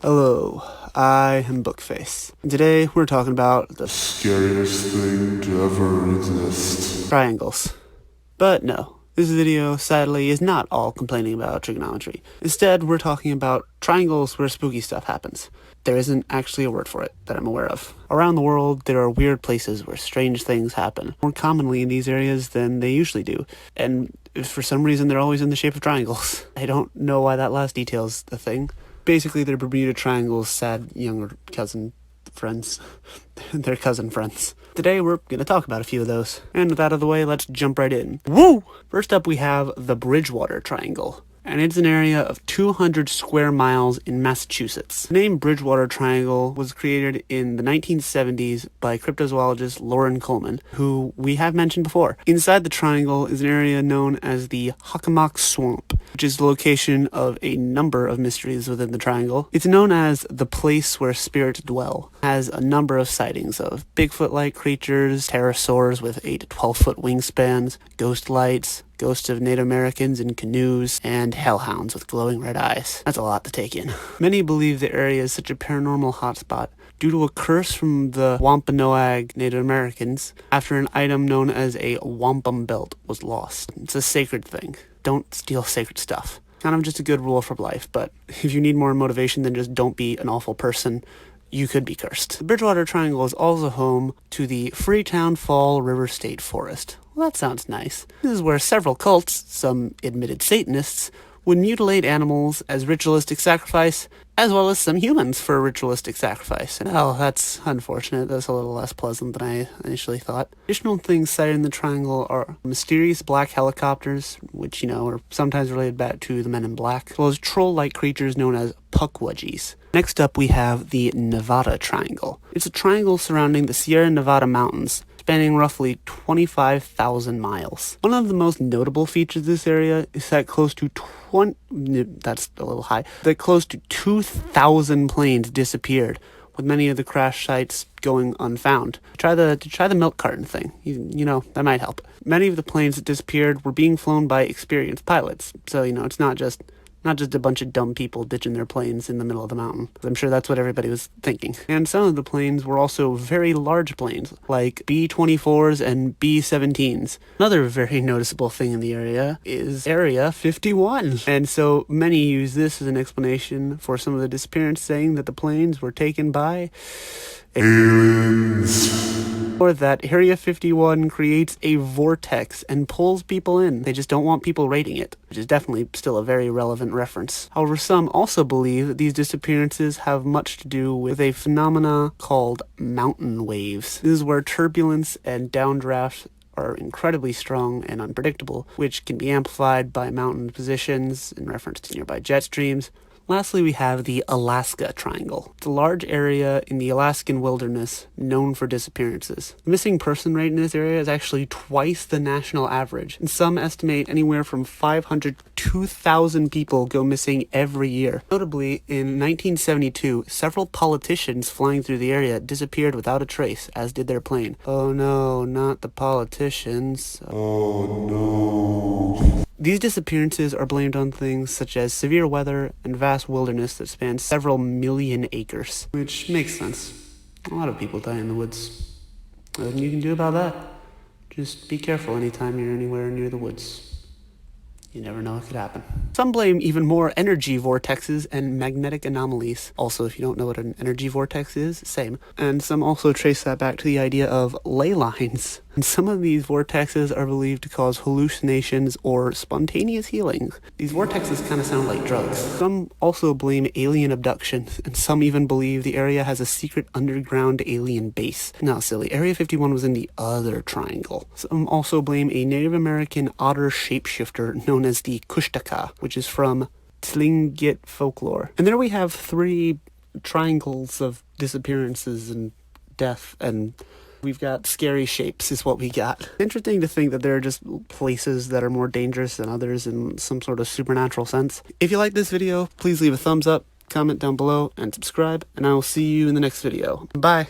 Hello, I am Bookface. And today we're talking about the Scariest thing to ever exist. triangles. But no, this video, sadly, is not all complaining about trigonometry. Instead, we're talking about triangles where spooky stuff happens. There isn't actually a word for it that I'm aware of. Around the world, there are weird places where strange things happen, more commonly in these areas than they usually do. And for some reason, they're always in the shape of triangles. I don't know why that last detail's a thing. Basically, they're Bermuda Triangle's sad younger cousin friends. They're cousin friends. Today, we're going to talk about a few of those. And with that out of the way, let's jump right in. Woo! First up, we have the Bridgewater Triangle. And it's an area of 200 square miles in Massachusetts. The name Bridgewater Triangle was created in the 1970s by cryptozoologist Lauren Coleman, who we have mentioned before. Inside the triangle is an area known as the Hockomock Swamp, which is the location of a number of mysteries within the triangle. It's known as the place where spirits dwell. It has a number of sightings of Bigfoot-like creatures, pterosaurs with 8 to 12-foot wingspans, ghost lights, ghosts of Native Americans in canoes, and hellhounds with glowing red eyes. That's a lot to take in. Many believe the area is such a paranormal hotspot due to a curse from the Wampanoag Native Americans after an item known as a wampum belt was lost. It's a sacred thing. Don't steal sacred stuff. Kind of just a good rule for life, but if you need more motivation than just don't be an awful person, you could be cursed. The Bridgewater Triangle is also home to the Freetown Fall River State Forest. Well, that sounds nice. This is where several cults, some admitted Satanists, would mutilate animals as ritualistic sacrifice, as well as some humans for ritualistic sacrifice. And oh, that's unfortunate. That's a little less pleasant than I initially thought. Additional things cited in the triangle are mysterious black helicopters, which, are sometimes related back to the Men in Black, as well as troll-like creatures known as puckwudgies. Next up, we have the Nevada Triangle. It's a triangle surrounding the Sierra Nevada mountains, spanning roughly 25,000 miles. One of the most notable features of this area is that close to 2,000 planes disappeared, with many of the crash sites going unfound. Try the milk carton thing. That might help. Many of the planes that disappeared were being flown by experienced pilots, so it's not just a bunch of dumb people ditching their planes in the middle of the mountain. I'm sure that's what everybody was thinking. And some of the planes were also very large planes, like B-24s and B-17s. Another very noticeable thing in the area is Area 51. And so many use this as an explanation for some of the disappearance, saying that the planes were taken by aliens. Or that Area 51 creates a vortex and pulls people in. They just don't want people raiding it, which is definitely still a very relevant reference. However, some also believe that these disappearances have much to do with a phenomena called mountain waves. This is where turbulence and downdrafts are incredibly strong and unpredictable, which can be amplified by mountain positions in reference to nearby jet streams. Lastly, we have the Alaska Triangle. It's a large area in the Alaskan wilderness known for disappearances. The missing person rate in this area is actually twice the national average, and some estimate anywhere from 500 to 2,000 people go missing every year. Notably, in 1972, several politicians flying through the area disappeared without a trace, as did their plane. Oh no, not the politicians. Oh no. These disappearances are blamed on things such as severe weather and vast wilderness that span several million acres. Which makes sense. A lot of people die in the woods. Nothing you can do about that. Just be careful anytime you're anywhere near the woods. You never know what could happen. Some blame even more energy vortexes and magnetic anomalies. Also, if you don't know what an energy vortex is, same. And some also trace that back to the idea of ley lines. And some of these vortexes are believed to cause hallucinations or spontaneous healing. These vortexes kind of sound like drugs. Some also blame alien abductions, and some even believe the area has a secret underground alien base. No, silly. Area 51 was in the other triangle. Some also blame a Native American otter shapeshifter known as the Kushtaka, which is from Tlingit folklore. And there we have 3 triangles of disappearances and death, and we've got scary shapes is what we got. Interesting to think that there are just places that are more dangerous than others in some sort of supernatural sense. If you like this video, please leave a thumbs up, comment down below, and subscribe, and I will see you in the next video. Bye!